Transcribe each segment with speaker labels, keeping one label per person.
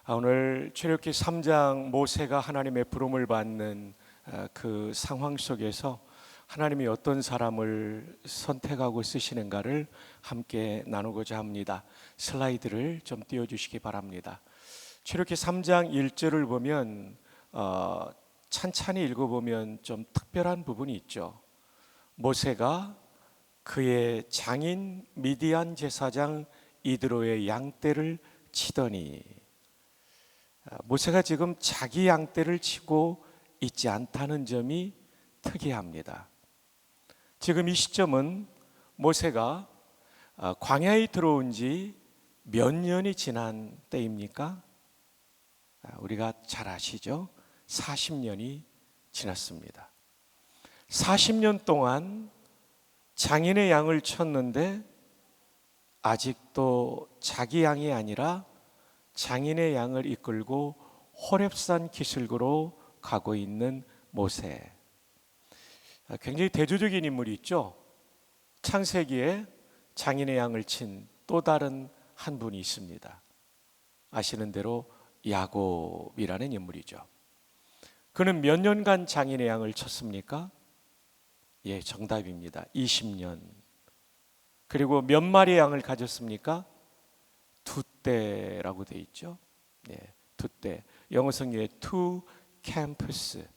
Speaker 1: 오늘 출애굽기 3장 모세가 하나님의 부름을 받는 그 상황 속에서 하나님이 어떤 사람을 선택하고 쓰시는가를 함께 나누고자 합니다. 슬라이드를 좀 띄워주시기 바랍니다. 출애굽기 3장 1절을 보면 찬찬히 읽어보면 좀 특별한 부분이 있죠. 모세가 그의 장인 미디안 제사장 이드로의 양떼를 치더니, 모세가 지금 자기 양떼를 치고 있지 않다는 점이 특이합니다. 지금 이 시점은 모세가 광야에 들어온 지 몇 년이 지난 때입니까? 우리가 잘 아시죠? 40년이 지났습니다. 40년 동안 장인의 양을 쳤는데 아직도 자기 양이 아니라 장인의 양을 이끌고 호렙산 기슭으로 가고 있는 모세. 굉장히 대조적인 인물이 있죠. 창세기에 장인의 양을 친 또 다른 한 분이 있습니다. 아시는 대로 야곱이라는 인물이죠. 그는 몇 년간 장인의 양을 쳤습니까? 예, 정답입니다. 20년. 그리고 몇 마리의 양을 가졌습니까? 두 떼라고 되어 있죠. 예, 두 떼. 영어 성경에 two camps,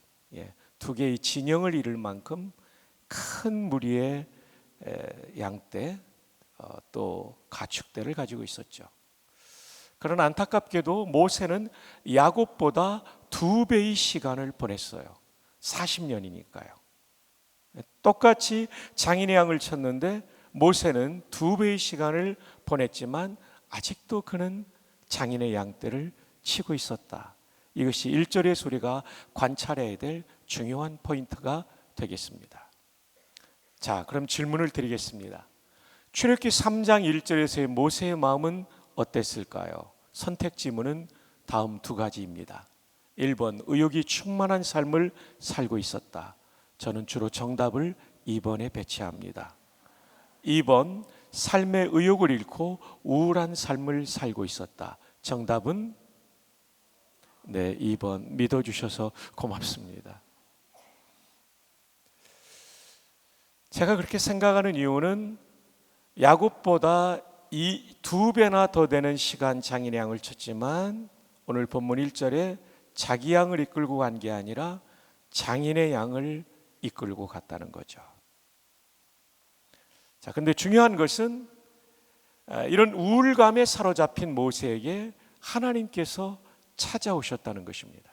Speaker 1: 두 개의 진영을 이룰 만큼 큰 무리의 양떼, 또 가축떼를 가지고 있었죠. 그러나 안타깝게도 모세는 야곱보다 2배의 시간을 보냈어요. 40년이니까요. 똑같이 장인의 양을 쳤는데 모세는 2배의 시간을 보냈지만 아직도 그는 장인의 양떼를 치고 있었다. 이것이 1절의 소리가 관찰해야 될 중요한 포인트가 되겠습니다. 자, 그럼 질문을 드리겠습니다. 출애굽기 3장 1절에서의 모세의 마음은 어땠을까요? 선택 지문은 다음 두 가지입니다. 1번, 의욕이 충만한 삶을 살고 있었다. 저는 주로 정답을 2번에 배치합니다. 2번, 삶의 의욕을 잃고 우울한 삶을 살고 있었다. 정답은 2번. 믿어주셔서 고맙습니다. 제가 그렇게 생각하는 이유는 야곱보다 2배나 더 되는 시간 장인의 양을 쳤지만 오늘 본문 1절에 자기 양을 이끌고 간 게 아니라 장인의 양을 이끌고 갔다는 거죠. 자, 근데 중요한 것은 이런 우울감에 사로잡힌 모세에게 하나님께서 찾아오셨다는 것입니다.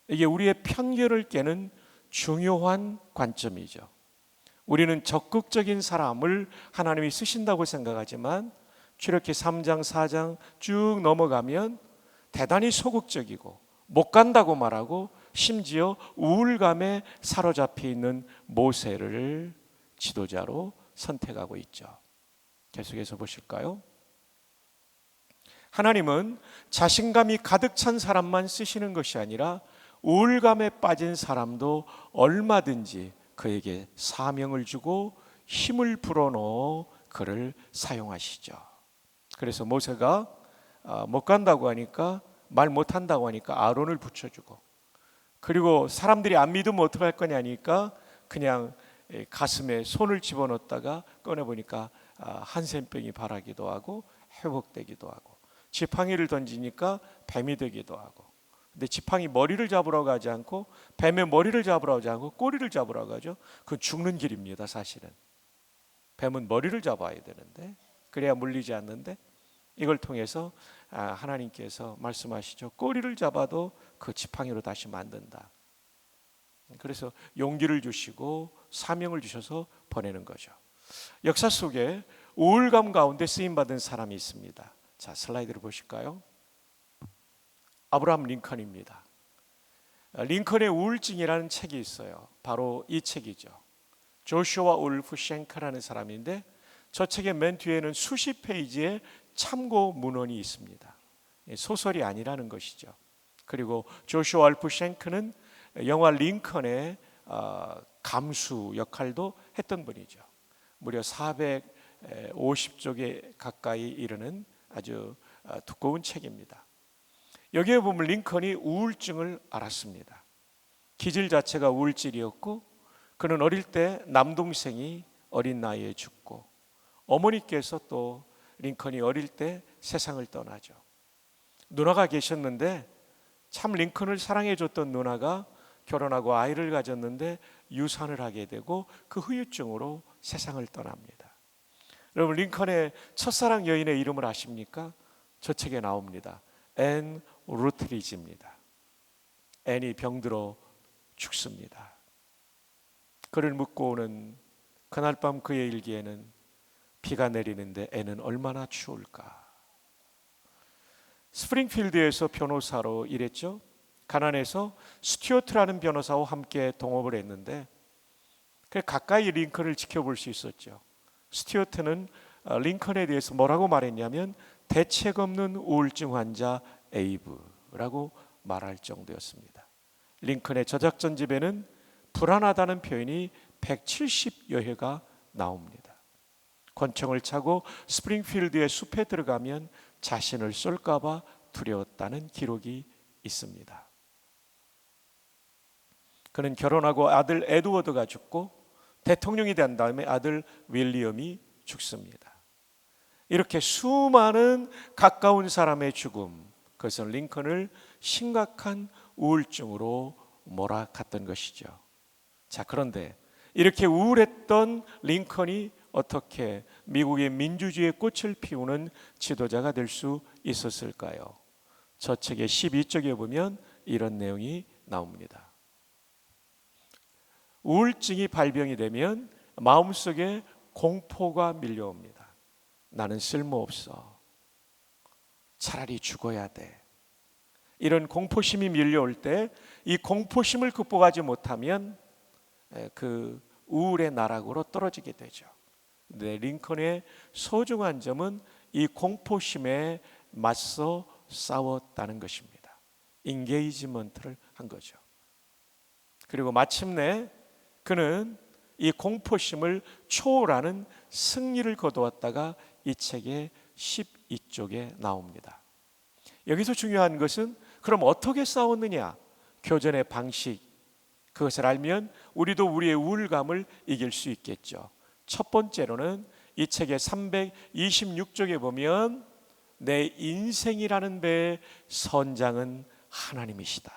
Speaker 1: 이게 우리의 편견을 깨는 중요한 관점이죠. 우리는 적극적인 사람을 하나님이 쓰신다고 생각하지만 출애굽기 3장 4장 쭉 넘어가면 대단히 소극적이고 못 간다고 말하고 심지어 우울감에 사로잡혀 있는 모세를 지도자로 선택하고 있죠. 계속해서 보실까요? 하나님은 자신감이 가득 찬 사람만 쓰시는 것이 아니라 우울감에 빠진 사람도 얼마든지 그에게 사명을 주고 힘을 불어넣어 그를 사용하시죠. 그래서 모세가 못 간다고 하니까, 말 못한다고 하니까 아론을 붙여주고, 그리고 사람들이 안 믿으면 어떡할 거냐니까 그냥 가슴에 손을 집어넣었다가 꺼내보니까 한센병이 발하기도 하고 회복되기도 하고, 지팡이를 던지니까 뱀이 되기도 하고. 근데 지팡이 머리를 잡으러 가지 않고 뱀의 머리를 잡으러 가지 않고 꼬리를 잡으러 가죠. 그건 죽는 길입니다. 사실은 뱀은 머리를 잡아야 되는데, 그래야 물리지 않는데, 이걸 통해서 하나님께서 말씀하시죠. 꼬리를 잡아도 그 지팡이로 다시 만든다. 그래서 용기를 주시고 사명을 주셔서 보내는 거죠. 역사 속에 우울감 가운데 쓰임받은 사람이 있습니다. 자, 슬라이드를 보실까요? 아브라함 링컨입니다. 링컨의 우울증이라는 책이 있어요. 바로 이 책이죠. 조슈아 울프 쉔크라는 사람인데, 저 책의 맨 뒤에는 수십 페이지의 참고 문헌이 있습니다. 소설이 아니라는 것이죠. 그리고 조슈아 울프 쉔크는 영화 링컨의 감수 역할도 했던 분이죠. 무려 450쪽에 가까이 이르는 아주 두꺼운 책입니다. 여기에 보면 링컨이 우울증을 앓았습니다. 기질 자체가 우울증이었고, 그는 어릴 때 남동생이 어린 나이에 죽고, 어머니께서 또 링컨이 어릴 때 세상을 떠나죠. 누나가 계셨는데 참 링컨을 사랑해줬던 누나가 결혼하고 아이를 가졌는데 유산을 하게 되고 그 후유증으로 세상을 떠납니다. 여러분, 링컨의 첫사랑 여인의 이름을 아십니까? 저 책에 나옵니다. 앤 루트리지입니다. 앤이 병들어 죽습니다. 그를 묻고 오는 그날 밤 그의 일기에는 비가 내리는데 앤은 얼마나 추울까. 스프링필드에서 변호사로 일했죠. 가난해서 스튜어트라는 변호사와 함께 동업을 했는데 가까이 링컨을 지켜볼 수 있었죠. 스튜어트는 링컨에 대해서 뭐라고 말했냐면 대책 없는 우울증 환자 에이브라고 말할 정도였습니다. 링컨의 저작전집에는 불안하다는 표현이 170여 회가 나옵니다. 권총을 차고 스프링필드의 숲에 들어가면 자신을 쏠까봐 두려웠다는 기록이 있습니다. 그는 결혼하고 아들 에드워드가 죽고 대통령이 된 다음에 아들 윌리엄이 죽습니다. 이렇게 수많은 가까운 사람의 죽음, 그것은 링컨을 심각한 우울증으로 몰아갔던 것이죠. 자, 그런데 이렇게 우울했던 링컨이 어떻게 미국의 민주주의의 꽃을 피우는 지도자가 될 수 있었을까요? 저 책의 12쪽에 보면 이런 내용이 나옵니다. 우울증이 발병이 되면 마음속에 공포가 밀려옵니다. 나는 쓸모없어. 차라리 죽어야 돼. 이런 공포심이 밀려올 때 이 공포심을 극복하지 못하면 그 우울의 나락으로 떨어지게 되죠. 근데 링컨의 소중한 점은 이 공포심에 맞서 싸웠다는 것입니다. 인게이지먼트를 한 거죠. 그리고 마침내 그는 이 공포심을 초월하는 승리를 거두었다가 이 책의 12쪽에 나옵니다. 여기서 중요한 것은 그럼 어떻게 싸웠느냐? 교전의 방식, 그것을 알면 우리도 우리의 우울감을 이길 수 있겠죠. 첫 번째로는 이 책의 326쪽에 보면 내 인생이라는 배의 선장은 하나님이시다.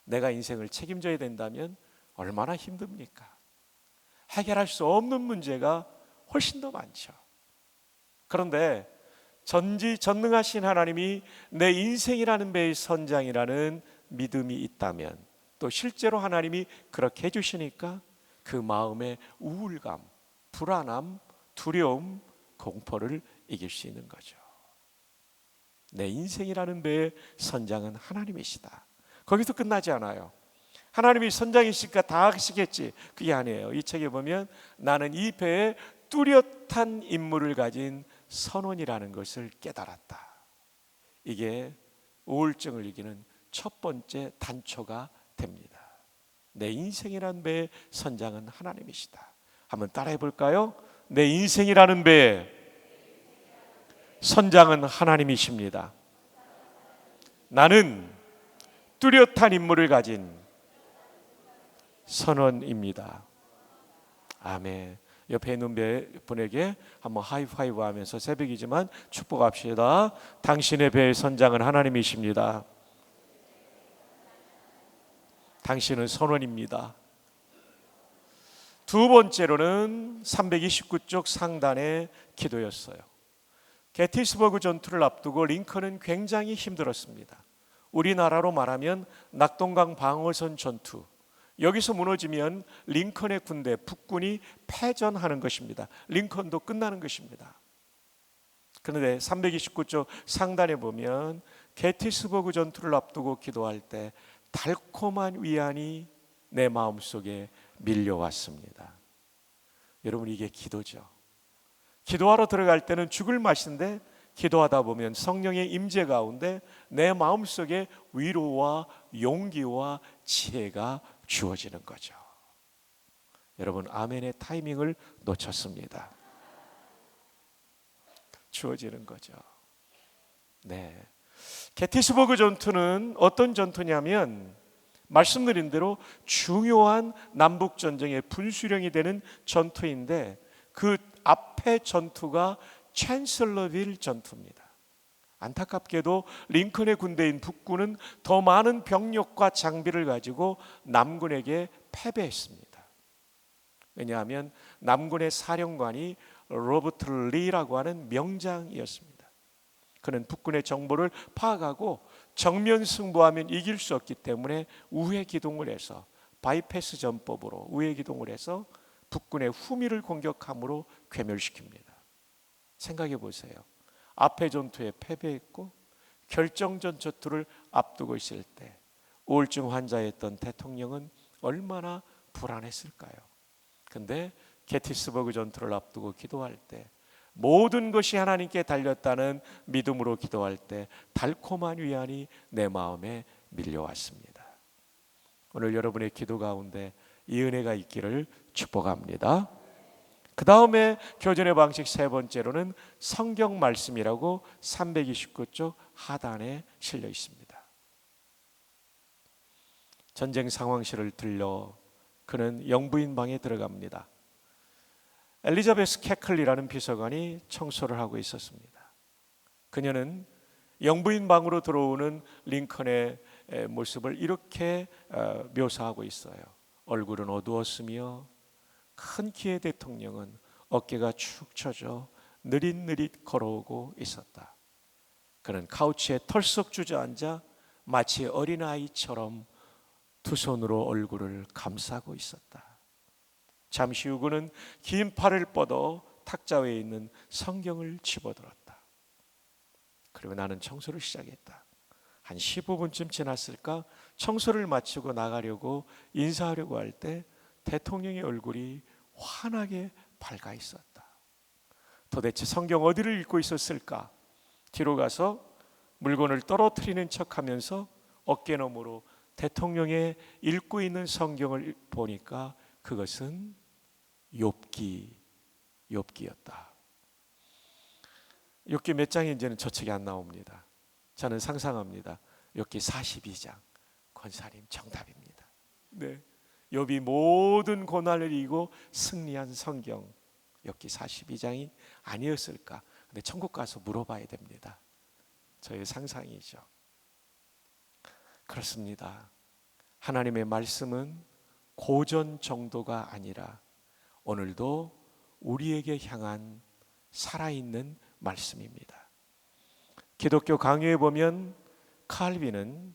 Speaker 1: 내가 인생을 책임져야 된다면 얼마나 힘듭니까? 해결할 수 없는 문제가 훨씬 더 많죠. 그런데 전지전능하신 하나님이 내 인생이라는 배의 선장이라는 믿음이 있다면, 또 실제로 하나님이 그렇게 해주시니까 그 마음의 우울감, 불안함, 두려움, 공포를 이길 수 있는 거죠. 내 인생이라는 배의 선장은 하나님이시다. 거기서 끝나지 않아요. 하나님이 선장이시니까 다 하시겠지, 그게 아니에요. 이 책에 보면 나는 이 배에 뚜렷한 임무를 가진 선원이라는 것을 깨달았다. 이게 우울증을 이기는 첫 번째 단초가 됩니다. 내 인생이라는 배의 선장은 하나님이시다. 한번 따라해 볼까요? 내 인생이라는 배의 선장은 하나님이십니다. 나는 뚜렷한 임무를 가진 선원입니다. 아멘. 옆에 있는 분에게 한번 하이파이브 하면서 새벽이지만 축복합시다. 당신의 배의 선장은 하나님이십니다. 당신은 선원입니다. 두 번째로는 329쪽 상단의 기도였어요. 게티스버그 전투를 앞두고 링컨은 굉장히 힘들었습니다. 우리나라로 말하면 낙동강 방어선 전투, 여기서 무너지면 링컨의 군대 북군이 패전하는 것입니다. 링컨도 끝나는 것입니다. 그런데 329쪽 상단에 보면 게티스버그 전투를 앞두고 기도할 때 달콤한 위안이 내 마음속에 밀려왔습니다. 여러분, 이게 기도죠. 기도하러 들어갈 때는 죽을 맛인데 기도하다 보면 성령의 임재 가운데 내 마음속에 위로와 용기와 지혜가 주어지는 거죠. 여러분, 아멘의 타이밍을 놓쳤습니다. 주어지는 거죠. 네. 게티스버그 전투는 어떤 전투냐면 말씀드린 대로 중요한 남북 전쟁의 분수령이 되는 전투인데 그 앞에 전투가 챈슬러빌 전투입니다. 안타깝게도 링컨의 군대인 북군은 더 많은 병력과 장비를 가지고 남군에게 패배했습니다. 왜냐하면 남군의 사령관이 로버트 리라고 하는 명장이었습니다. 그는 북군의 정보를 파악하고 정면 승부하면 이길 수 없기 때문에 우회 기동을 해서 바이패스 전법으로 우회 기동을 해서 북군의 후미를 공격함으로 괴멸시킵니다. 생각해 보세요. 앞에 전투에 패배했고 결정전 전투를 앞두고 있을 때 우울증 환자였던 대통령은 얼마나 불안했을까요? 근데 게티스버그 전투를 앞두고 기도할 때 모든 것이 하나님께 달렸다는 믿음으로 기도할 때 달콤한 위안이 내 마음에 밀려왔습니다. 오늘 여러분의 기도 가운데 이 은혜가 있기를 축복합니다. 그 다음에 교전의 방식 세 번째로는 성경 말씀이라고 329쪽 하단에 실려 있습니다. 전쟁 상황실을 들려 그는 영부인 방에 들어갑니다. 엘리자베스 캐클리라는 비서관이 청소를 하고 있었습니다. 그녀는 영부인 방으로 들어오는 링컨의 모습을 이렇게 묘사하고 있어요. 얼굴은 어두웠으며 큰 키의 대통령은 어깨가 축 처져 느릿느릿 걸어오고 있었다. 그는 카우치에 털썩 주저앉아 마치 어린아이처럼 두 손으로 얼굴을 감싸고 있었다. 잠시 후 그는 긴 팔을 뻗어 탁자 위에 있는 성경을 집어들었다. 그리고 나는 청소를 시작했다. 한 15분쯤 지났을까? 청소를 마치고 나가려고 인사하려고 할 때 대통령의 얼굴이 환하게 밝아 있었다. 도대체 성경 어디를 읽고 있었을까? 뒤로 가서 물건을 떨어뜨리는 척하면서 어깨너머로 대통령의 읽고 있는 성경을 보니까 그것은 욥기였다. 욥기 몇 장인지는 저책이 안 나옵니다. 저는 상상합니다. 욥기 42장. 권사님 정답입니다. 네, 욥이 모든 고난을 이기고 승리한 성경 욥기 42장이 아니었을까? 근데 천국 가서 물어봐야 됩니다. 저의 상상이죠. 그렇습니다. 하나님의 말씀은 고전 정도가 아니라 오늘도 우리에게 향한 살아있는 말씀입니다. 기독교 강요에 보면 칼빈은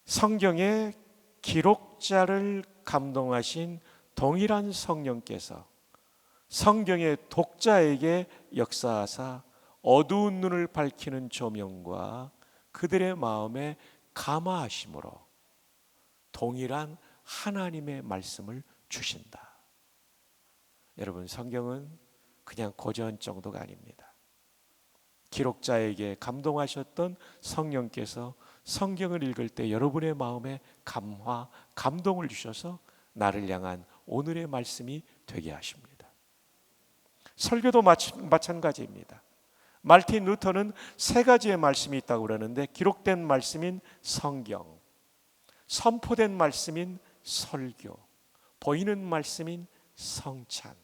Speaker 1: 성경의 기록자를 감동하신 동일한 성령께서 성경의 독자에게 역사하사 어두운 눈을 밝히는 조명과 그들의 마음에 감화하심으로 동일한 하나님의 말씀을 주신다. 여러분, 성경은 그냥 고전 정도가 아닙니다. 기록자에게 감동하셨던 성령께서 성경을 읽을 때 여러분의 마음에 감화, 감동을 주셔서 나를 향한 오늘의 말씀이 되게 하십니다. 설교도 마찬가지입니다. 말틴 루터는 세 가지의 말씀이 있다고 그러는데 기록된 말씀인 성경, 선포된 말씀인 설교, 보이는 말씀인 성찬.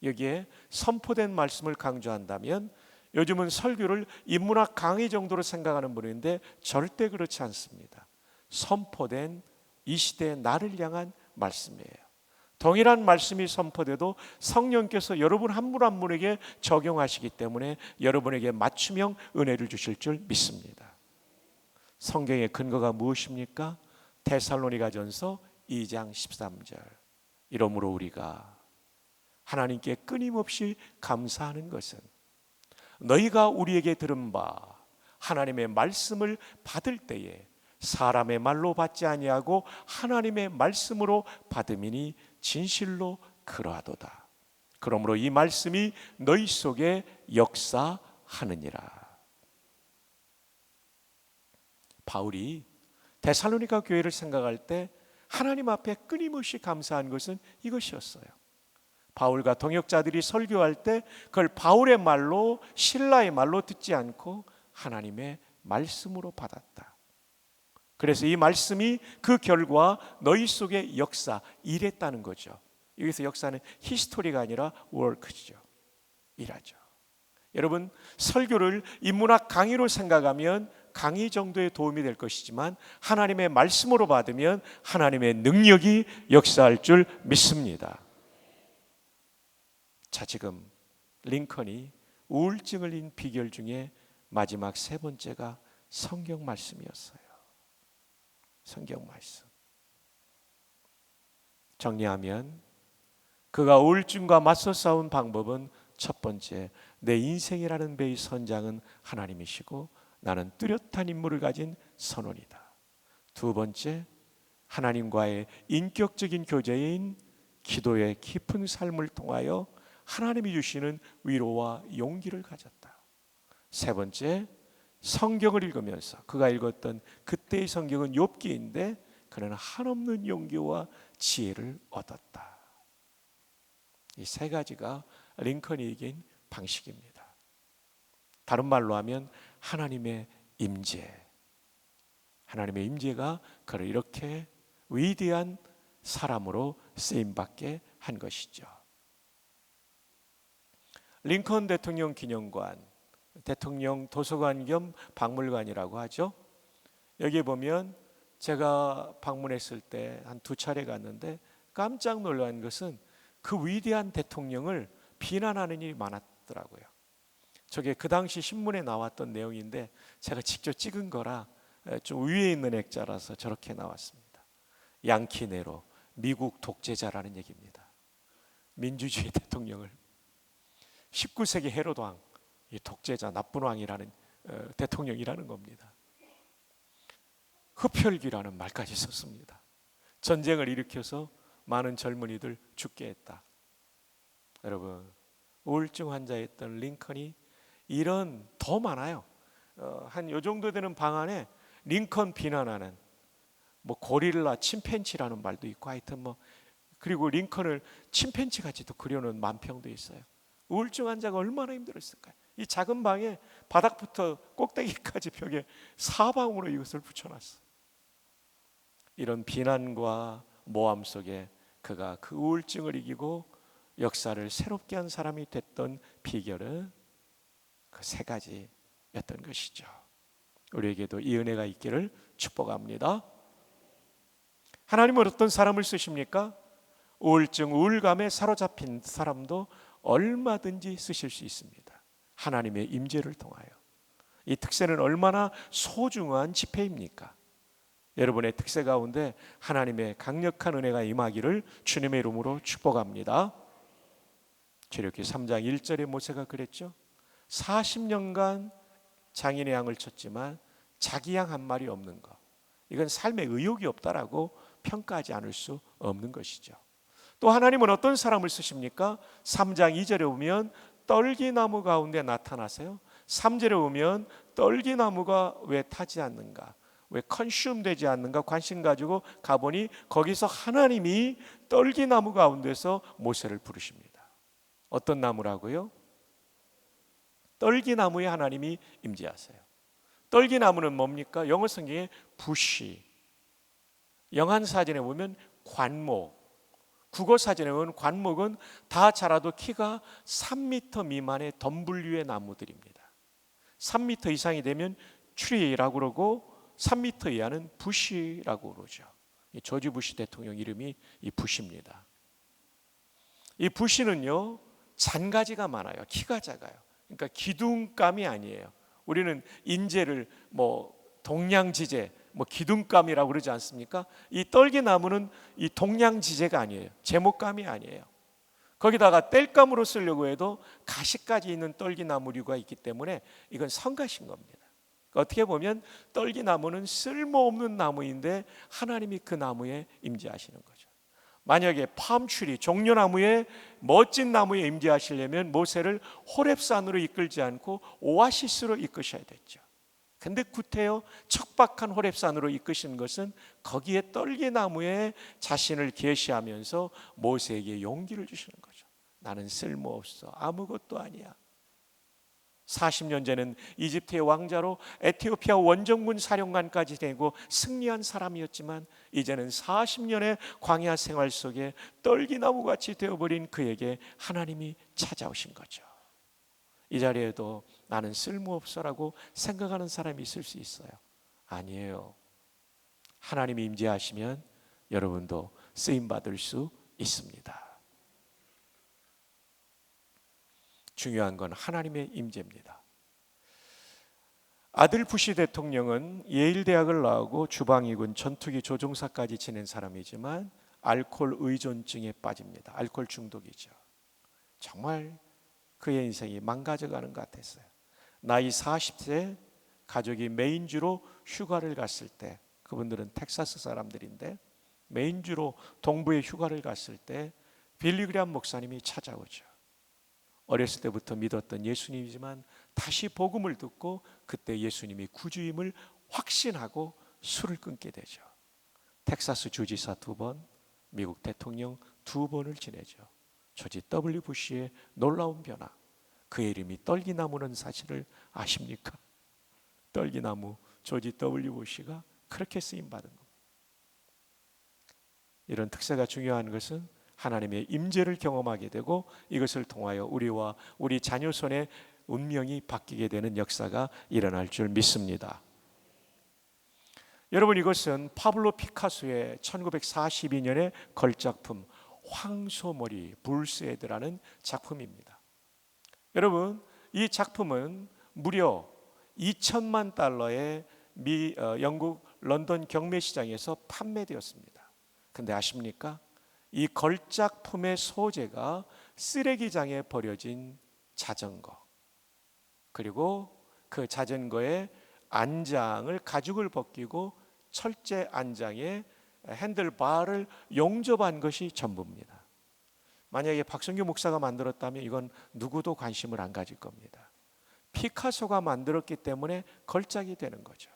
Speaker 1: 여기에 선포된 말씀을 강조한다면 요즘은 설교를 인문학 강의 정도로 생각하는 분인데 절대 그렇지 않습니다. 선포된 이 시대의 나를 향한 말씀이에요. 동일한 말씀이 선포돼도 성령께서 여러분 한 분 한 분에게 적용하시기 때문에 여러분에게 맞춤형 은혜를 주실 줄 믿습니다. 성경의 근거가 무엇입니까? 데살로니가전서 2장 13절. 이러므로 우리가 하나님께 끊임없이 감사하는 것은 너희가 우리에게 들은 바 하나님의 말씀을 받을 때에 사람의 말로 받지 아니하고 하나님의 말씀으로 받음이니 진실로 그러하도다. 그러므로 이 말씀이 너희 속에 역사하느니라. 바울이 데살로니가 교회를 생각할 때 하나님 앞에 끊임없이 감사한 것은 이것이었어요. 바울과 동역자들이 설교할 때 그걸 바울의 말로, 신라의 말로 듣지 않고 하나님의 말씀으로 받았다. 그래서 이 말씀이 그 결과 너희 속에 역사, 일했다는 거죠. 여기서 역사는 히스토리가 아니라 워크죠. 일하죠. 여러분, 설교를 인문학 강의로 생각하면 강의 정도의 도움이 될 것이지만 하나님의 말씀으로 받으면 하나님의 능력이 역사할 줄 믿습니다. 자, 지금 링컨이 우울증을 인 비결 중에 마지막 세 번째가 성경 말씀이었어요. 성경 말씀. 정리하면 그가 우울증과 맞서 싸운 방법은 첫 번째, 내 인생이라는 배의 선장은 하나님이시고 나는 뚜렷한 임무를 가진 선원이다. 두 번째, 하나님과의 인격적인 교제인 기도의 깊은 삶을 통하여 하나님이 주시는 위로와 용기를 가졌다. 세 번째, 성경을 읽으면서 그가 읽었던 그때의 성경은 욥기인데 그는 한없는 용기와 지혜를 얻었다. 이 세 가지가 링컨이 이긴 방식입니다. 다른 말로 하면 하나님의 임재, 하나님의 임재가 그를 이렇게 위대한 사람으로 쓰임받게 한 것이죠. 링컨 대통령 기념관, 대통령 도서관 겸 박물관이라고 하죠. 여기에 보면 제가 방문했을 때 한 2차례 갔는데 깜짝 놀란 것은 그 위대한 대통령을 비난하는 일이 많았더라고요. 저게 그 당시 신문에 나왔던 내용인데 제가 직접 찍은 거라 좀 위에 있는 액자라서 저렇게 나왔습니다. 양키 네로, 미국 독재자라는 얘기입니다. 민주주의 대통령을 19세기 헤로드 왕, 이 독재자 나쁜 왕이라는 대통령이라는 겁니다. 흡혈귀라는 말까지 썼습니다. 전쟁을 일으켜서 많은 젊은이들 죽게 했다. 여러분, 우울증 환자였던 링컨이 이런 더 많아요. 한 요 정도 되는 방 안에 링컨 비난하는 뭐 고릴라, 침팬지라는 말도 있고 하여튼 뭐 그리고 링컨을 침팬지 같이도 그려놓은 만평도 있어요. 우울증 환자가 얼마나 힘들었을까요? 이 작은 방에 바닥부터 꼭대기까지 벽에 사방으로 이것을 붙여놨어. 이런 비난과 모함 속에 그가 그 우울증을 이기고 역사를 새롭게 한 사람이 됐던 비결은 그 세 가지였던 것이죠. 우리에게도 이 은혜가 있기를 축복합니다. 하나님은 어떤 사람을 쓰십니까? 우울증, 우울감에 사로잡힌 사람도 얼마든지 쓰실 수 있습니다. 하나님의 임재를 통하여. 이 특세는 얼마나 소중한 지폐입니까? 여러분의 특세 가운데 하나님의 강력한 은혜가 임하기를 주님의 이름으로 축복합니다. 출애굽기 3장 1절에 모세가 그랬죠. 40년간 장인의 양을 쳤지만 자기 양 한 마리 없는 것, 이건 삶에 의욕이 없다라고 평가하지 않을 수 없는 것이죠. 또 하나님은 어떤 사람을 쓰십니까? 3장 2절에 보면 떨기나무 가운데 나타나세요. 3절에 보면 떨기나무가 왜 타지 않는가, 왜 컨슘 되지 않는가 관심 가지고 가보니 거기서 하나님이 떨기나무 가운데서 모세를 부르십니다. 어떤 나무라고요? 떨기나무에 하나님이 임재하세요. 떨기나무는 뭡니까? 영어 성경에 부시, 영한 사전에 보면 관목, 국어 사전에 보면 관목은 다 자라도 키가 3m 미만의 덤불류의 나무들입니다. 3m 이상이 되면 트리라고 그러고 3m 이하는 부시라고 그러죠. 조지 부시 대통령 이름이 이 부시입니다. 이 부시는요 잔가지가 많아요. 키가 작아요. 그러니까 기둥감이 아니에요. 우리는 인재를 뭐 동양지제, 뭐 기둥감이라고 그러지 않습니까? 이 떨기나무는 이 동양지제가 아니에요. 제목감이 아니에요. 거기다가 땔감으로 쓰려고 해도 가시까지 있는 떨기나무류가 있기 때문에 이건 성가신 겁니다. 어떻게 보면 떨기나무는 쓸모없는 나무인데 하나님이 그 나무에 임재하시는 거죠. 만약에 팜트리, 종려나무에 멋진 나무에 임재하시려면 모세를 호렙산으로 이끌지 않고 오아시스로 이끄셔야 됐죠. 근데 구태여 척박한 호렙산으로 이끄신 것은 거기에 떨기나무에 자신을 계시하면서 모세에게 용기를 주시는 거죠. 나는 쓸모없어, 아무것도 아니야. 40년 전에는 이집트의 왕자로 에티오피아 원정군 사령관까지 되고 승리한 사람이었지만 이제는 40년의 광야 생활 속에 떨기나무같이 되어버린 그에게 하나님이 찾아오신 거죠. 이 자리에도 나는 쓸모없어라고 생각하는 사람이 있을 수 있어요. 아니에요. 하나님이 임재하시면 여러분도 쓰임받을 수 있습니다. 중요한 건 하나님의 임재입니다. 아들 부시 대통령은 예일 대학을 나오고 주방위군 전투기 조종사까지 지낸 사람이지만 알코올 의존증에 빠집니다. 알코올 중독이죠. 정말 그의 인생이 망가져가는 것 같았어요. 나이 40세 가족이 메인주로 휴가를 갔을 때, 그분들은 텍사스 사람들인데 메인주로 동부에 휴가를 갔을 때 빌리 그레이엄 목사님이 찾아오죠. 어렸을 때부터 믿었던 예수님이지만 다시 복음을 듣고 그때 예수님이 구주임을 확신하고 술을 끊게 되죠. 텍사스 주지사 2번, 미국 대통령 2번을 지내죠. 조지 W. 부시의 놀라운 변화, 그의 이름이 떨기나무는 사실을 아십니까? 떨기나무 조지 W. 부시가 그렇게 쓰임받은 겁니다. 이런 특세가 중요한 것은 하나님의 임재를 경험하게 되고 이것을 통하여 우리와 우리 자녀 손의 운명이 바뀌게 되는 역사가 일어날 줄 믿습니다. 여러분, 이것은 파블로 피카소의 1942년의 걸작품 황소머리 불스헤드라는 작품입니다. 여러분, 이 작품은 무려 2천만 달러의 영국 런던 경매시장에서 판매되었습니다. 근데 아십니까? 이 걸작품의 소재가 쓰레기장에 버려진 자전거, 그리고 그 자전거의 안장을 가죽을 벗기고 철제 안장에 핸들바를 용접한 것이 전부입니다. 만약에 박성규 목사가 만들었다면 이건 누구도 관심을 안 가질 겁니다. 피카소가 만들었기 때문에 걸작이 되는 거죠.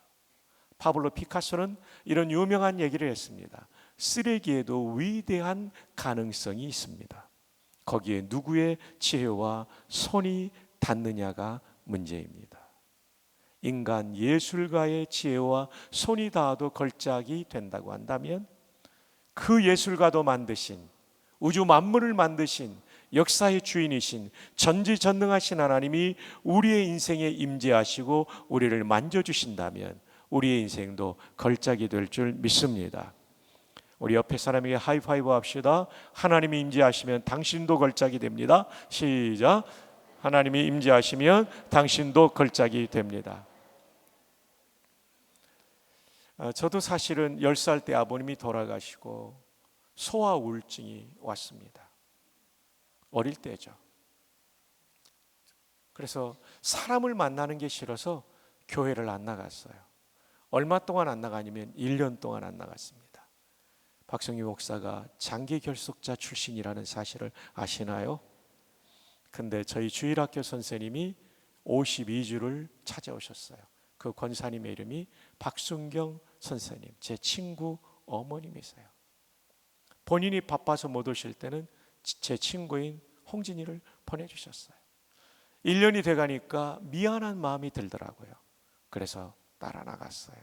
Speaker 1: 파블로 피카소는 이런 유명한 얘기를 했습니다. 쓰레기에도 위대한 가능성이 있습니다. 거기에 누구의 지혜와 손이 닿느냐가 문제입니다. 인간 예술가의 지혜와 손이 닿아도 걸작이 된다고 한다면 그 예술가도 만드신, 우주 만물을 만드신 역사의 주인이신 전지전능하신 하나님이 우리의 인생에 임재하시고 우리를 만져주신다면 우리의 인생도 걸작이 될 줄 믿습니다. 우리 옆에 사람에게 하이파이브 합시다. 하나님이 임재하시면 당신도 걸작이 됩니다. 시작. 하나님이 임재하시면 당신도 걸작이 됩니다. 저도 사실은 10살 때 아버님이 돌아가시고 소아 우울증이 왔습니다. 어릴 때죠. 그래서 사람을 만나는 게 싫어서 교회를 안 나갔어요. 얼마 동안 안 나가냐면 1년 동안 안 나갔습니다. 박성규 목사가 장기 결석자 출신이라는 사실을 아시나요? 근데 저희 주일학교 선생님이 52주를 찾아오셨어요. 그 권사님의 이름이 박순경 선생님, 제 친구 어머님이세요. 본인이 바빠서 못 오실 때는 제 친구인 홍진이를 보내주셨어요. 1년이 돼가니까 미안한 마음이 들더라고요. 그래서 따라 나갔어요.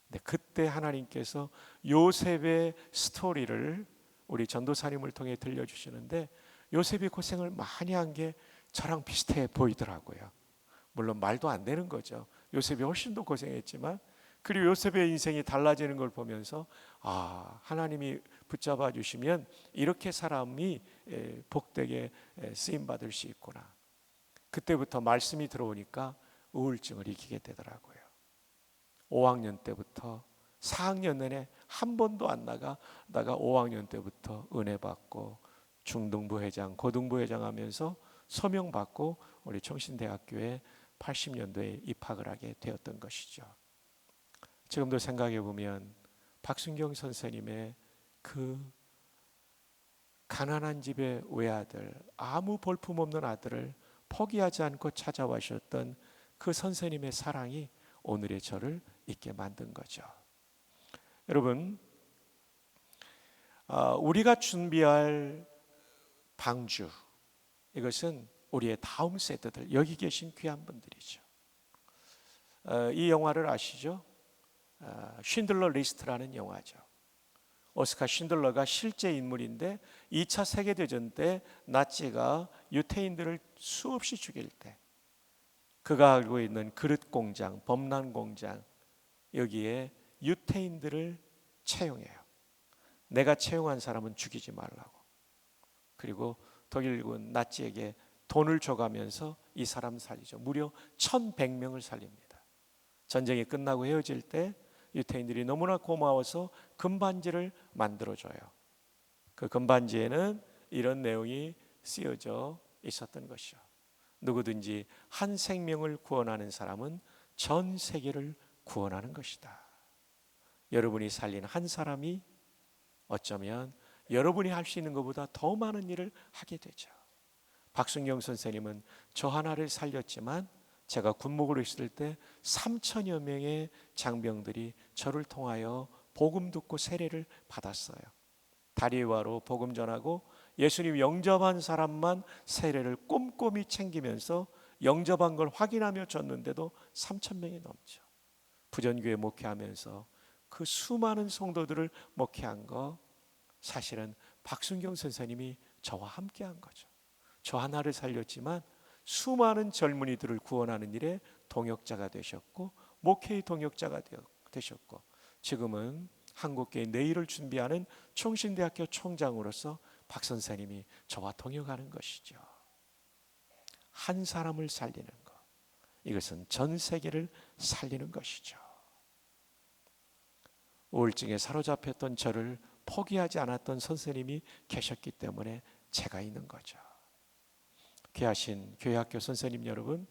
Speaker 1: 근데 그때 하나님께서 요셉의 스토리를 우리 전도사님을 통해 들려주시는데 요셉이 고생을 많이 한 게 저랑 비슷해 보이더라고요. 물론 말도 안 되는 거죠. 요셉이 훨씬 더 고생했지만, 그리고 요셉의 인생이 달라지는 걸 보면서 하나님이 붙잡아 주시면 이렇게 사람이 복되게 쓰임받을 수 있구나. 그때부터 말씀이 들어오니까 우울증을 이기게 되더라고요. 5학년 때부터 4학년 내내 한 번도 안 나가다가 5학년 때부터 은혜 받고 중등부 회장, 고등부 회장 하면서 서명 받고 우리 청신대학교에 80년도에 입학을 하게 되었던 것이죠. 지금도 생각해 보면 박순경 선생님의 그 가난한 집의 외아들, 아무 볼품없는 아들을 포기하지 않고 찾아와 주셨던 그 선생님의 사랑이 오늘의 저를 있게 만든 거죠. 여러분, 우리가 준비할 방주, 이것은 우리의 다음 세대들, 여기 계신 귀한 분들이죠. 이 영화를 아시죠? 쉰들러 리스트라는 영화죠. 오스카 쉰들러가 실제 인물인데 2차 세계대전 때 나치가 유태인들을 수없이 죽일 때 그가 알고 있는 그릇 공장, 범란 공장, 여기에 유태인들을 채용해요. 내가 채용한 사람은 죽이지 말라고. 그리고 독일군 나치에게 돈을 줘가면서 이 사람 살리죠. 무려 1100명을 살립니다. 전쟁이 끝나고 헤어질 때 유태인들이 너무나 고마워서 금반지를 만들어줘요. 그 금반지에는 이런 내용이 쓰여져 있었던 것이요. 누구든지 한 생명을 구원하는 사람은 전 세계를 구원하는 것이다. 여러분이 살린 한 사람이 어쩌면 여러분이 할 수 있는 것보다 더 많은 일을 하게 되죠. 박순경 선생님은 저 하나를 살렸지만 제가 군목으로 있을 때 3천여 명의 장병들이 저를 통하여 복음 듣고 세례를 받았어요. 다리와로 복음 전하고 예수님 영접한 사람만 세례를 꼼꼼히 챙기면서 영접한 걸 확인하며 줬는데도 3천 명이 넘죠. 부전교회 목회하면서 그 수많은 성도들을 목회한 거 사실은 박순경 선생님이 저와 함께 한 거죠. 저 하나를 살렸지만 수많은 젊은이들을 구원하는 일에 동역자가 되셨고 목회의 동역자가 되셨고 지금은 한국교회 내일을 준비하는 총신대학교 총장으로서 박 선생님이 저와 동역하는 것이죠. 한 사람을 살리는 것, 이것은 전 세계를 살리는 것이죠. 우울증에 사로잡혔던 저를 포기하지 않았던 선생님이 계셨기 때문에 제가 있는 거죠. 귀하신 교회학교 선생님 여러분,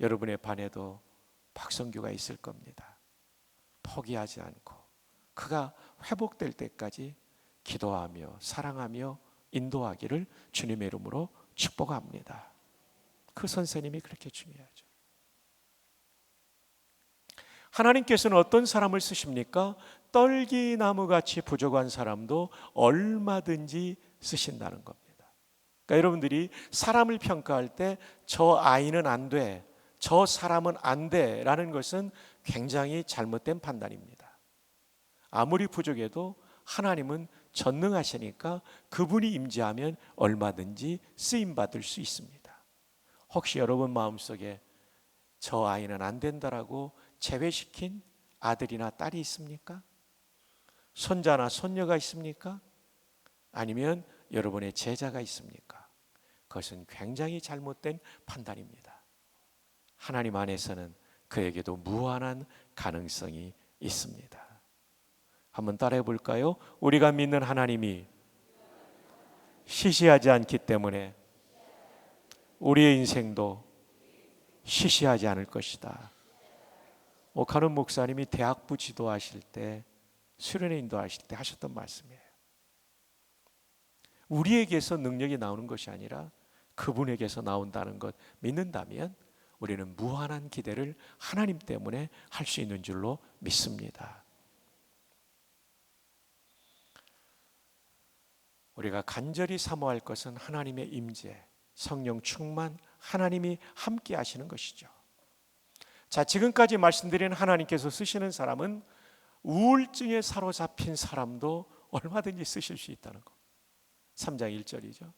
Speaker 1: 여러분의 반에도 박성규가 있을 겁니다. 포기하지 않고 그가 회복될 때까지 기도하며 사랑하며 인도하기를 주님의 이름으로 축복합니다. 그 선생님이 그렇게 중요하죠. 하나님께서는 어떤 사람을 쓰십니까? 떨기나무같이 부족한 사람도 얼마든지 쓰신다는 겁니다. 그러니까 여러분들이 사람을 평가할 때 저 아이는 안 돼, 저 사람은 안 돼 라는 것은 굉장히 잘못된 판단입니다. 아무리 부족해도 하나님은 전능하시니까 그분이 임재하면 얼마든지 쓰임받을 수 있습니다. 혹시 여러분 마음속에 저 아이는 안 된다라고 제외시킨 아들이나 딸이 있습니까? 손자나 손녀가 있습니까? 아니면 여러분의 제자가 있습니까? 그것은 굉장히 잘못된 판단입니다. 하나님 안에서는 그에게도 무한한 가능성이 있습니다. 한번 따라해 볼까요? 우리가 믿는 하나님이 시시하지 않기 때문에 우리의 인생도 시시하지 않을 것이다. 오카는 목사님이 대학부 지도하실 때, 수련회 인도하실 때 하셨던 말씀이에요. 우리에게서 능력이 나오는 것이 아니라 그분에게서 나온다는 것 믿는다면 우리는 무한한 기대를 하나님 때문에 할 수 있는 줄로 믿습니다. 우리가 간절히 사모할 것은 하나님의 임재, 성령 충만, 하나님이 함께 하시는 것이죠. 자, 지금까지 말씀드린 하나님께서 쓰시는 사람은 우울증에 사로잡힌 사람도 얼마든지 쓰실 수 있다는 것. 3장 1절이죠.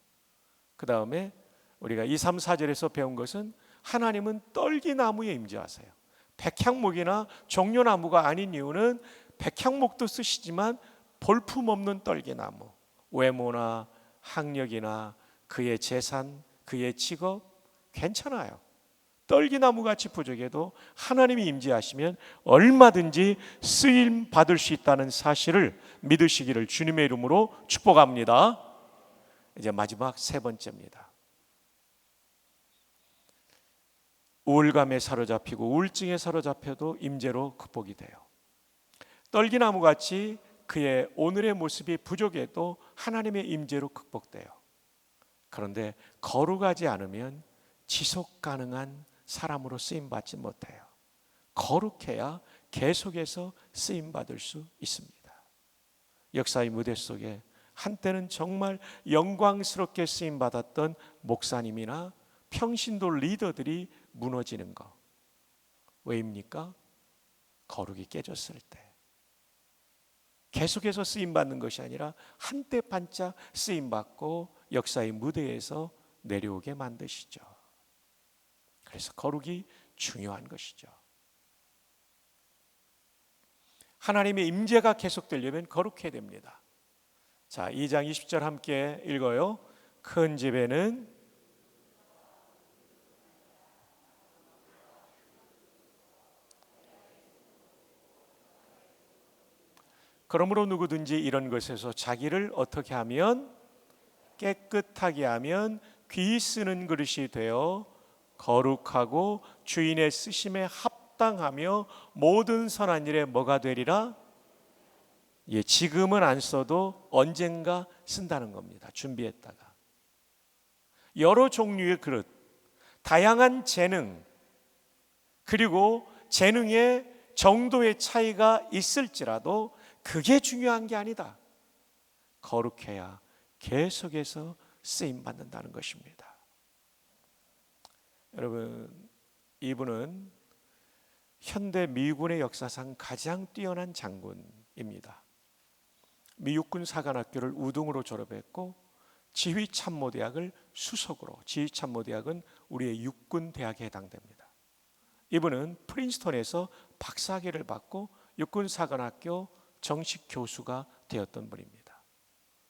Speaker 1: 그 다음에 우리가 2, 3, 4절에서 배운 것은 하나님은 떨기나무에 임재하세요. 백향목이나 종려나무가 아닌 이유는 백향목도 쓰시지만 볼품없는 떨기나무, 외모나 학력이나 그의 재산, 그의 직업 괜찮아요. 떨기나무같이 부족해도 하나님이 임재하시면 얼마든지 쓰임 받을 수 있다는 사실을 믿으시기를 주님의 이름으로 축복합니다. 이제 마지막 세 번째입니다. 우울감에 사로잡히고 우울증에 사로잡혀도 임재로 극복이 돼요. 떨기나무같이 그의 오늘의 모습이 부족해도 하나님의 임재로 극복돼요. 그런데 거룩하지 않으면 지속 가능한 사람으로 쓰임받지 못해요. 거룩해야 계속해서 쓰임받을 수 있습니다. 역사의 무대 속에 한때는 정말 영광스럽게 쓰임 받았던 목사님이나 평신도 리더들이 무너지는 것. 왜입니까? 거룩이 깨졌을 때. 계속해서 쓰임받는 것이 아니라 한때 반짝 쓰임받고 역사의 무대에서 내려오게 만드시죠. 그래서 거룩이 중요한 것이죠. 하나님의 임재가 계속되려면 거룩해야 됩니다. 자, 2장 20절 함께 읽어요. 큰 집에는 그러므로 누구든지 이런 것에서 자기를 어떻게 하면, 깨끗하게 하면 귀 쓰는 그릇이 되어 거룩하고 주인의 쓰심에 합당하며 모든 선한 일에 뭐가 되리라? 예, 지금은 안 써도 언젠가 쓴다는 겁니다. 준비했다가. 여러 종류의 그릇, 다양한 재능, 그리고 재능의 정도의 차이가 있을지라도 그게 중요한 게 아니다. 거룩해야 계속해서 쓰임받는다는 것입니다. 여러분, 이분은 현대 미군의 역사상 가장 뛰어난 장군입니다. 미 육군 사관학교를 우등으로 졸업했고 지휘참모대학을 수석으로, 지휘참모대학은 우리의 육군 대학에 해당됩니다. 이분은 프린스턴에서 박사학위를 받고 육군 사관학교 정식 교수가 되었던 분입니다.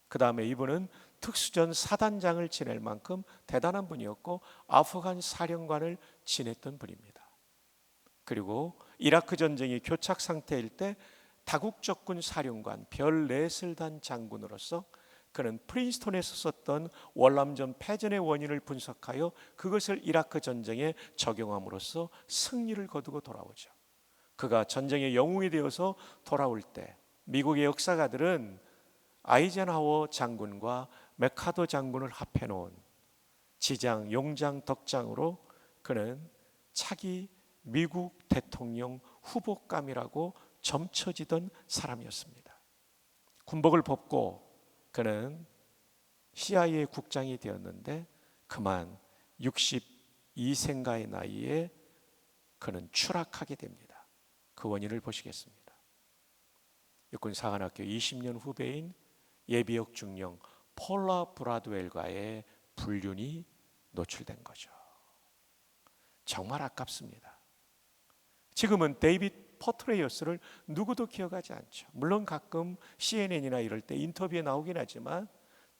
Speaker 1: 그 다음에 이분은 특수전 사단장을 지낼 만큼 대단한 분이었고 아프간 사령관을 지냈던 분입니다. 그리고 이라크 전쟁이 교착 상태일 때 다국적군 사령관 별 넷을 단 장군으로서 그는 프린스턴에서 썼던 월남전 패전의 원인을 분석하여 그것을 이라크 전쟁에 적용함으로써 승리를 거두고 돌아오죠. 그가 전쟁의 영웅이 되어서 돌아올 때 미국의 역사가들은 아이젠하워 장군과 맥카더 장군을 합해 놓은 지장, 용장, 덕장으로 그는 차기 미국 대통령 후보감이라고 점쳐지던 사람이었습니다. 군복을 벗고 그는 CIA 국장이 되었는데 그만 62세인가의 나이에 그는 추락하게 됩니다. 그 원인을 보시겠습니다. 육군사관학교 20년 후배인 예비역 중령 폴라 브라드웰과의 불륜이 노출된 거죠. 정말 아깝습니다. 지금은 데이빗 퍼트레이어스를 누구도 기억하지 않죠. 물론 가끔 CNN이나 이럴 때 인터뷰에 나오긴 하지만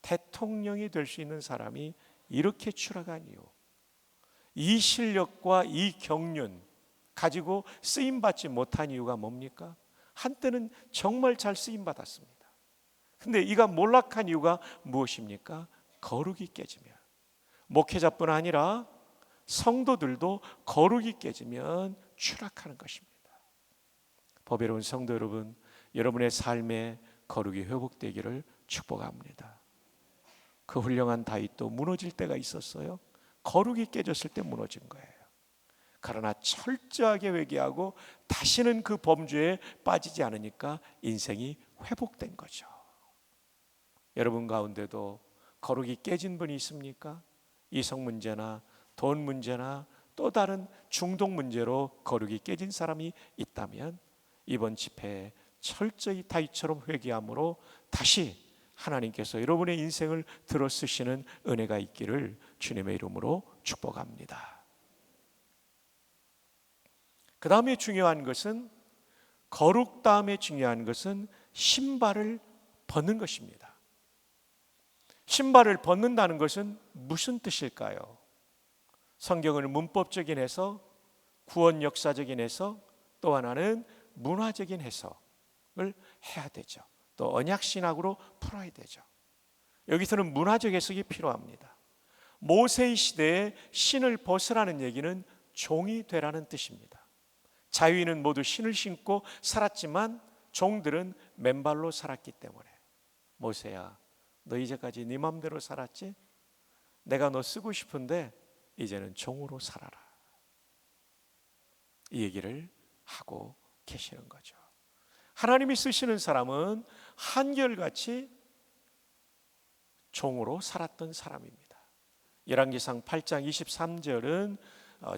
Speaker 1: 대통령이 될 수 있는 사람이 이렇게 추락한 이유, 이 실력과 이 경륜 가지고 쓰임받지 못한 이유가 뭡니까? 한때는 정말 잘 쓰임받았습니다. 근데 이가 몰락한 이유가 무엇입니까? 거룩이 깨지면, 목회자뿐 아니라 성도들도 거룩이 깨지면 추락하는 것입니다. 보배로운 성도 여러분, 여러분의 삶에 거룩이 회복되기를 축복합니다. 그 훌륭한 다윗도 무너질 때가 있었어요. 거룩이 깨졌을 때 무너진 거예요. 그러나 철저하게 회개하고 다시는 그 범죄에 빠지지 않으니까 인생이 회복된 거죠. 여러분 가운데도 거룩이 깨진 분이 있습니까? 이성 문제나 돈 문제나 또 다른 중독 문제로 거룩이 깨진 사람이 있다면 이번 집회에 철저히 다윗처럼 회개함으로 다시 하나님께서 여러분의 인생을 들어 쓰시는 은혜가 있기를 주님의 이름으로 축복합니다. 그 다음에 중요한 것은, 거룩 다음에 중요한 것은 신발을 벗는 것입니다. 신발을 벗는다는 것은 무슨 뜻일까요? 성경을 문법적인 해석, 구원 역사적인 해석, 또 하나는 문화적인 해석을 해야 되죠. 또 언약신학으로 풀어야 되죠. 여기서는 문화적 해석이 필요합니다. 모세의 시대에 신을 벗으라는 얘기는 종이 되라는 뜻입니다. 자유인은 모두 신을 신고 살았지만 종들은 맨발로 살았기 때문에, 모세야, 너 이제까지 네 맘대로 살았지? 내가 너 쓰고 싶은데 이제는 종으로 살아라. 이 얘기를 하고 계시는 거죠. 하나님이 쓰시는 사람은 한결같이 종으로 살았던 사람입니다. 열왕기상 8장 23절은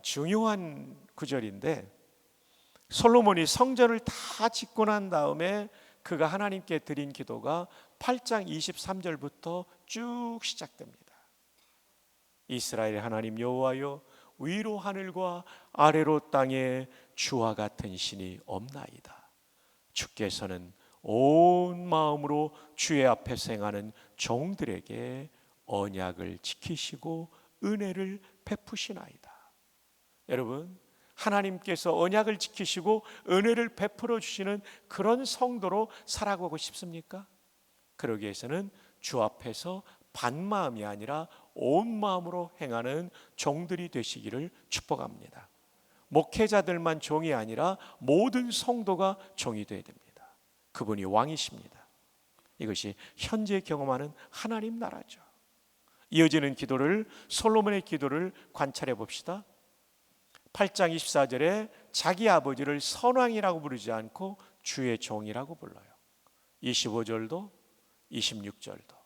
Speaker 1: 중요한 구절인데, 솔로몬이 성전을 다 짓고 난 다음에 그가 하나님께 드린 기도가 8장 23절부터 쭉 시작됩니다. 이스라엘의 하나님 여호와여, 위로 하늘과 아래로 땅에 주와 같은 신이 없나이다. 주께서는 온 마음으로 주의 앞에서 행하는 종들에게 언약을 지키시고 은혜를 베푸시나이다. 여러분, 하나님께서 언약을 지키시고 은혜를 베풀어 주시는 그런 성도로 살아가고 싶습니까? 그러기 위해서는 주 앞에서 반마음이 아니라 온 마음으로 행하는 종들이 되시기를 축복합니다. 목회자들만 종이 아니라 모든 성도가 종이 되어야 됩니다. 그분이 왕이십니다. 이것이 현재 경험하는 하나님 나라죠. 이어지는 기도를, 솔로몬의 기도를 관찰해 봅시다. 8장 24절에 자기 아버지를 선왕이라고 부르지 않고 주의 종이라고 불러요. 25절도 26절도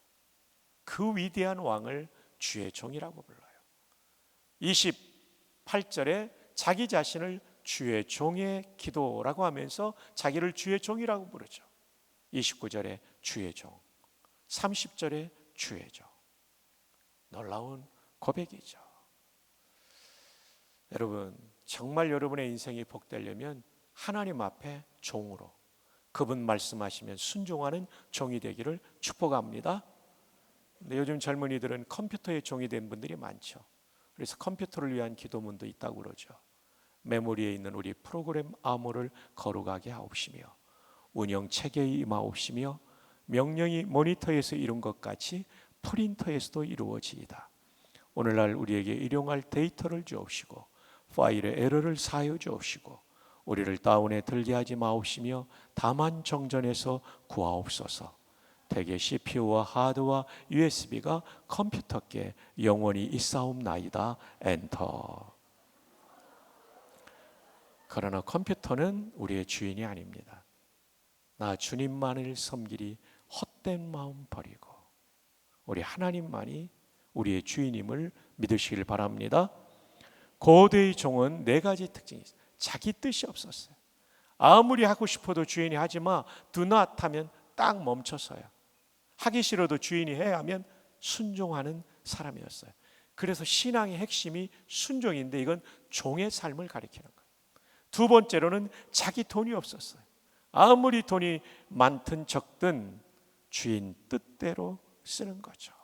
Speaker 1: 그 위대한 왕을 주의 종이라고 불러요. 28절에 자기 자신을 주의 종의 기도라고 하면서 자기를 주의 종이라고 부르죠. 29절에 주의 종, 30절에 주의 종. 놀라운 고백이죠. 여러분, 정말 여러분의 인생이 복되려면 하나님 앞에 종으로, 그분 말씀하시면 순종하는 종이 되기를 축복합니다. 근데 요즘 젊은이들은 컴퓨터의 종이 된 분들이 많죠. 그래서 컴퓨터를 위한 기도문도 있다고 그러죠. 메모리에 있는 우리 프로그램 암호를 거룩하게 하옵시며, 운영 체계에 임하옵시며, 명령이 모니터에서 이룬 것 같이 프린터에서도 이루어지이다. 오늘날 우리에게 일용할 데이터를 주옵시고 파일의 에러를 사하여 주옵시고 우리를 다운에 들게 하지 마옵시며 다만 정전에서 구하옵소서. 대개 CPU와 하드와 USB가 컴퓨터께 영원히 있사옵나이다. 엔터. 그러나 컴퓨터는 우리의 주인이 아닙니다. 나 주님만을 섬기리 헛된 마음 버리고 우리 하나님만이 우리의 주인임을 믿으시길 바랍니다. 고대의 종은 네 가지 특징이 있어요. 자기 뜻이 없었어요. 아무리 하고 싶어도 주인이 하지마, do not 하면 딱 멈춰서요. 하기 싫어도 주인이 해야 하면 순종하는 사람이었어요. 그래서 신앙의 핵심이 순종인데 이건 종의 삶을 가리키는 거예요. 두 번째로는 자기 돈이 없었어요. 아무리 돈이 많든 적든 주인 뜻대로 쓰는 거죠.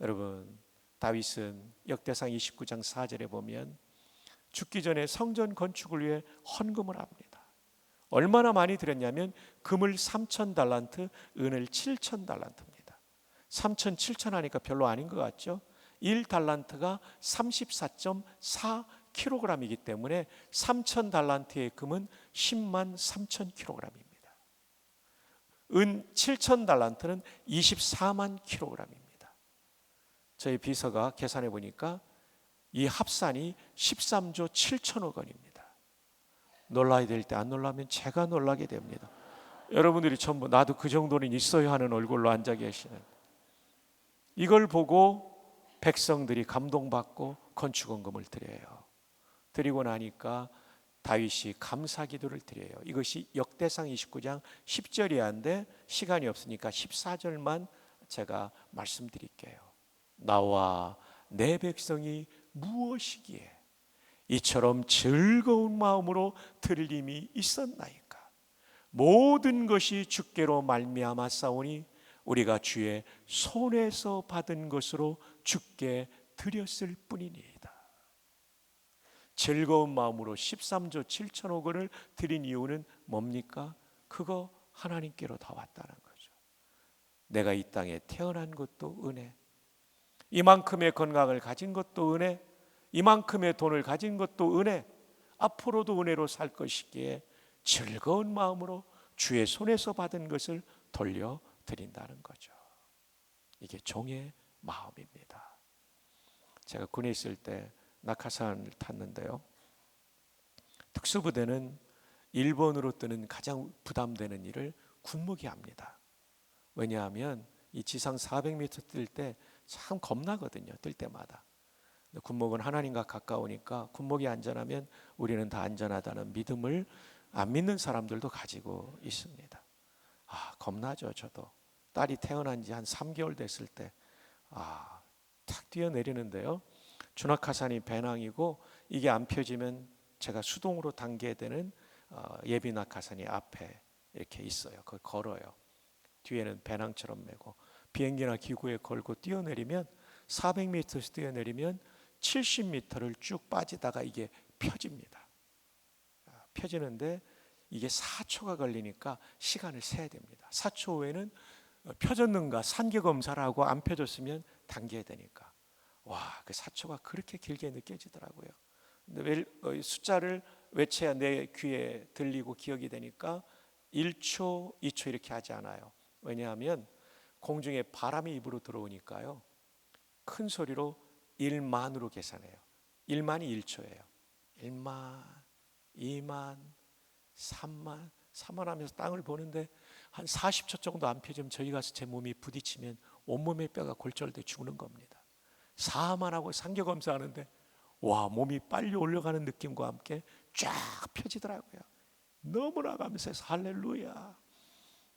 Speaker 1: 여러분, 다윗은 역대상 29장 4절에 보면 죽기 전에 성전 건축을 위해 헌금을 합니다. 얼마나 많이 드렸냐면 금을 3,000달란트, 은을 7,000달란트입니다. 3,000, 7,000 하니까 별로 아닌 것 같죠? 1달란트가 34.4kg이기 때문에 3,000달란트의 금은 10만 3,000kg입니다. 은 7,000달란트는 24만 kg입니다. 저희 비서가 계산해 보니까 이 합산이 13조 7천억 원입니다. 놀라야 될 때 안 놀라면 제가 놀라게 됩니다. 여러분들이 전부 나도 그 정도는 있어야 하는 얼굴로 앉아 계시는, 이걸 보고 백성들이 감동받고 건축헌금을 드려요. 드리고 나니까 다윗이 감사 기도를 드려요. 이것이 역대상 29장 10절이한데 시간이 없으니까 14절만 제가 말씀드릴게요. 나와 내 백성이 무엇이기에 이처럼 즐거운 마음으로 들림이 있었나이까. 모든 것이 주께로 말미암아 싸우니 우리가 주의 손에서 받은 것으로 주께 드렸을 뿐이니이다. 즐거운 마음으로 13조 7천억 원을 드린 이유는 뭡니까? 그거 하나님께로 다 왔다는 거죠. 내가 이 땅에 태어난 것도 은혜, 이만큼의 건강을 가진 것도 은혜, 이만큼의 돈을 가진 것도 은혜, 앞으로도 은혜로 살 것이기에 즐거운 마음으로 주의 손에서 받은 것을 돌려드린다는 거죠. 이게 종의 마음입니다. 제가 군에 있을 때 낙하산을 탔는데요, 특수부대는 일본으로 뜨는 가장 부담되는 일을 군무기 합니다. 왜냐하면 이 지상 400m 뛸 때 참 겁나거든요. 뛸 때마다. 근데 군목은 하나님과 가까우니까 군목이 안전하면 우리는 다 안전하다는 믿음을 안 믿는 사람들도 가지고 있습니다. 겁나죠. 저도 딸이 태어난 지 한 3개월 됐을 때 탁 뛰어내리는데요, 주낙하산이 배낭이고 이게 안 펴지면 제가 수동으로 당겨야 되는 예비 낙하산이 앞에 이렇게 있어요. 그걸 걸어요. 뒤에는 배낭처럼 메고 비행기나 기구에 걸고 뛰어내리면 400m에서 뛰어내리면 70m를 쭉 빠지다가 이게 펴집니다. 펴지는데 이게 4초가 걸리니까 시간을 세야 됩니다. 4초 후에는 펴졌는가 산계 검사를 하고 안 펴졌으면 당겨야 되니까 그 4초가 그렇게 길게 느껴지더라고요. 근데 숫자를 외쳐야 내 귀에 들리고 기억이 되니까 1초, 2초 이렇게 하지 않아요. 왜냐하면 공중에 바람이 입으로 들어오니까요, 큰 소리로 1만으로 계산해요. 1만이 1초예요. 1만, 2만, 3만, 3만 하면서 땅을 보는데 한 40초 정도 안 펴지면 저희 가서 제 몸이 부딪히면 온몸의 뼈가 골절돼 죽는 겁니다. 4만 하고 상계 검사하는데 몸이 빨리 올라가는 느낌과 함께 쫙 펴지더라고요. 너무나 감사해서 할렐루야.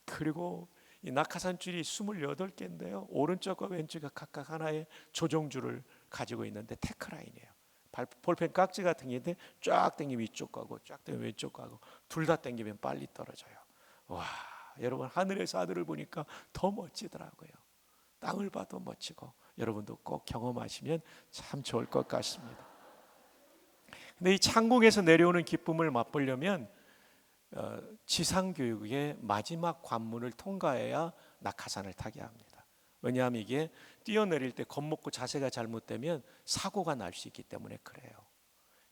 Speaker 1: 그리고 이 낙하산 줄이 28개인데요 오른쪽과 왼쪽에 각각 하나의 조종줄을 가지고 있는데 테크라인이에요. 볼펜 깍지 같은 게 있는데 쫙 당기면 이쪽 가고 쫙 당기면 왼쪽 가고 둘 다 당기면 빨리 떨어져요. 여러분 하늘에서 하늘을 보니까 더 멋지더라고요. 땅을 봐도 멋지고 여러분도 꼭 경험하시면 참 좋을 것 같습니다. 근데 이 창공에서 내려오는 기쁨을 맛보려면 지상교육의 마지막 관문을 통과해야 낙하산을 타게 합니다. 왜냐하면 이게 뛰어내릴 때 겁먹고 자세가 잘못되면 사고가 날 수 있기 때문에 그래요.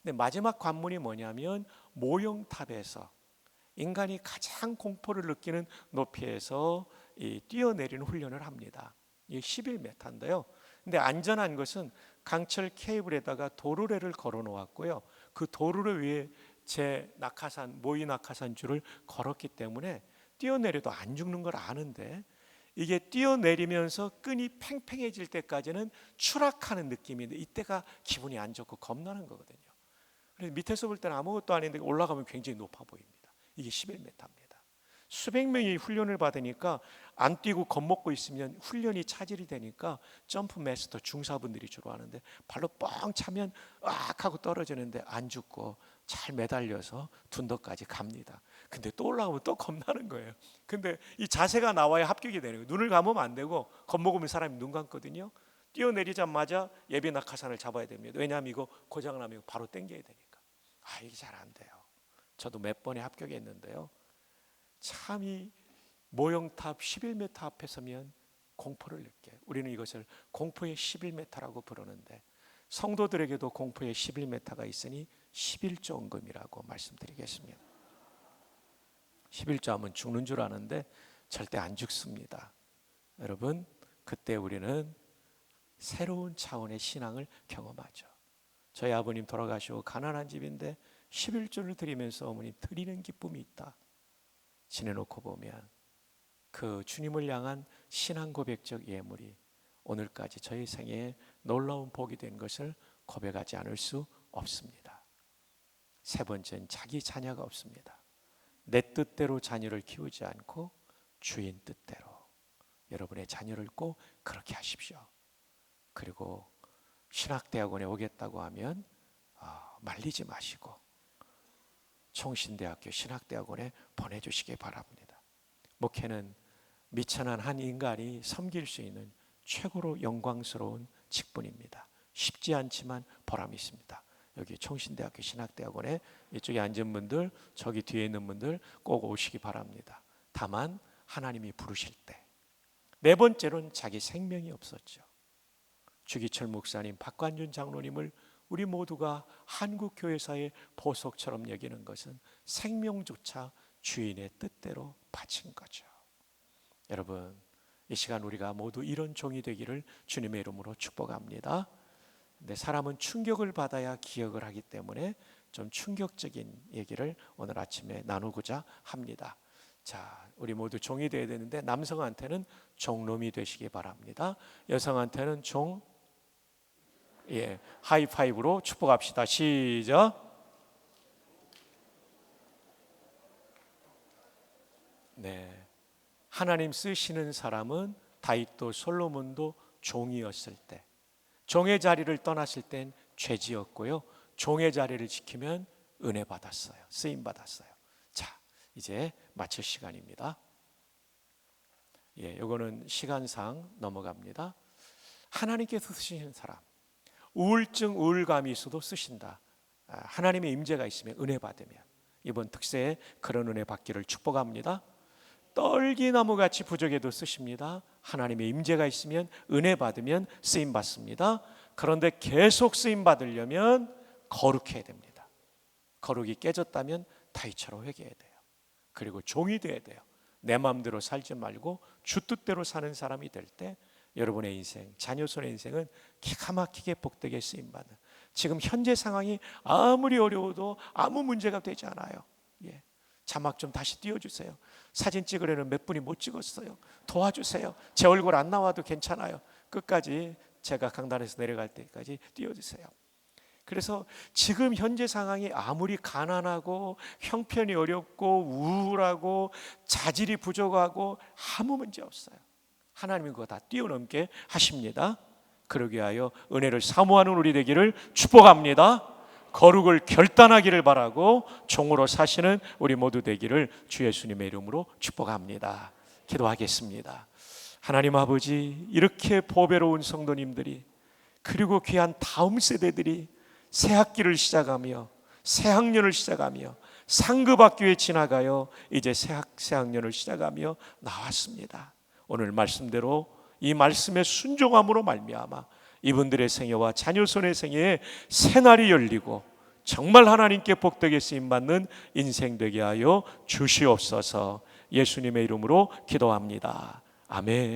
Speaker 1: 근데 마지막 관문이 뭐냐면 모형탑에서 인간이 가장 공포를 느끼는 높이에서 뛰어내리는 훈련을 합니다. 이게 11m인데요. 근데 안전한 것은 강철 케이블에다가 도르래를 걸어 놓았고요. 그 도르래 위에 제 낙하산, 모의 낙하산 줄을 걸었기 때문에 뛰어내려도 안 죽는 걸 아는데 이게 뛰어내리면서 끈이 팽팽해질 때까지는 추락하는 느낌인데 이때가 기분이 안 좋고 겁나는 거거든요. 그래서 밑에서 볼 때는 아무것도 아닌데 올라가면 굉장히 높아 보입니다. 이게 11m입니다. 수백 명이 훈련을 받으니까 안 뛰고 겁먹고 있으면 훈련이 차질이 되니까 점프 마스터 중사분들이 주로 하는데 발로 뻥 차면 으악 하고 떨어지는데 안 죽고 잘 매달려서 둔덕까지 갑니다. 근데 또 올라가면 또 겁나는 거예요. 근데 이 자세가 나와야 합격이 되는 거예요. 눈을 감으면 안 되고 겁먹으면 사람이 눈 감거든요. 뛰어내리자마자 예비 낙하산을 잡아야 됩니다. 왜냐하면 이거 고장나면 바로 당겨야 되니까. 이게 잘 안 돼요. 저도 몇 번에 합격했는데요, 참 이 모형탑 11m 앞에 서면 공포를 느껴요. 우리는 이것을 공포의 11m라고 부르는데 성도들에게도 공포의 11m가 있으니 11조 은금이라고 말씀드리겠습니다. 11조 하면 죽는 줄 아는데 절대 안 죽습니다. 여러분, 그때 우리는 새로운 차원의 신앙을 경험하죠. 저희 아버님 돌아가시고 가난한 집인데 11조를 드리면서 어머니 드리는 기쁨이 있다 지내놓고 보면 그 주님을 향한 신앙 고백적 예물이 오늘까지 저희 생애에 놀라운 복이 된 것을 고백하지 않을 수 없습니다. 세 번째는 자기 자녀가 없습니다. 내 뜻대로 자녀를 키우지 않고 주인 뜻대로. 여러분의 자녀를 꼭 그렇게 하십시오. 그리고 신학대학원에 오겠다고 하면 말리지 마시고 총신대학교 신학대학원에 보내주시기 바랍니다. 목회는 미천한 한 인간이 섬길 수 있는 최고로 영광스러운 직분입니다. 쉽지 않지만 보람이 있습니다. 여기 총신대학교 신학대학원에 이쪽에 앉은 분들, 저기 뒤에 있는 분들 꼭 오시기 바랍니다. 다만 하나님이 부르실 때. 네 번째로는 자기 생명이 없었죠. 주기철 목사님, 박관준 장로님을 우리 모두가 한국교회사의 보석처럼 여기는 것은 생명조차 주인의 뜻대로 바친 거죠. 여러분, 이 시간 우리가 모두 이런 종이 되기를 주님의 이름으로 축복합니다. 근데 사람은 충격을 받아야 기억을 하기 때문에 좀 충격적인 얘기를 오늘 아침에 나누고자 합니다. 자, 우리 모두 종이 되어야 되는데 남성한테는 종놈이 되시기 바랍니다. 여성한테는 종, 하이파이브로 축복합시다. 시작. 네, 하나님 쓰시는 사람은 다윗도 솔로몬도 종이었을 때, 종의 자리를 떠났을 땐 죄지었고요, 종의 자리를 지키면 은혜 받았어요. 쓰임 받았어요. 자, 이제 마칠 시간입니다. 이거는 시간상 넘어갑니다. 하나님께서 쓰시는 사람, 우울증, 우울감이 있어도 쓰신다. 하나님의 임재가 있으면, 은혜 받으면, 이번 특세에 그런 은혜 받기를 축복합니다. 떨기나무같이 부족해도 쓰십니다. 하나님의 임재가 있으면, 은혜 받으면 쓰임 받습니다. 그런데 계속 쓰임 받으려면 거룩해야 됩니다. 거룩이 깨졌다면 다윗처럼 회개해야 돼요. 그리고 종이 돼야 돼요. 내 마음대로 살지 말고 주 뜻대로 사는 사람이 될 때 여러분의 인생, 자녀손의 인생은 기가 막히게 복되게 쓰임받는, 지금 현재 상황이 아무리 어려워도 아무 문제가 되지 않아요. 자막 좀 다시 띄워주세요. 사진 찍으려는 몇 분이 못 찍었어요. 도와주세요. 제 얼굴 안 나와도 괜찮아요. 끝까지 제가 강단에서 내려갈 때까지 띄워주세요. 그래서 지금 현재 상황이 아무리 가난하고 형편이 어렵고 우울하고 자질이 부족하고 아무 문제 없어요. 하나님이 그거 다 뛰어넘게 하십니다. 그러기 위하여 은혜를 사모하는 우리 되기를 축복합니다. 거룩을 결단하기를 바라고 종으로 사시는 우리 모두 되기를 주 예수님의 이름으로 축복합니다. 기도하겠습니다. 하나님 아버지, 이렇게 보배로운 성도님들이, 그리고 귀한 다음 세대들이 새 학기를 시작하며 새 학년을 시작하며 상급학교에 지나가요 이제 새 학년을 시작하며 나왔습니다. 오늘 말씀대로 이 말씀의 순종함으로 말미암아 이분들의 생애와 자녀손의 생애에 새날이 열리고 정말 하나님께 복되게 쓰임받는 인생 되게 하여 주시옵소서. 예수님의 이름으로 기도합니다. 아멘.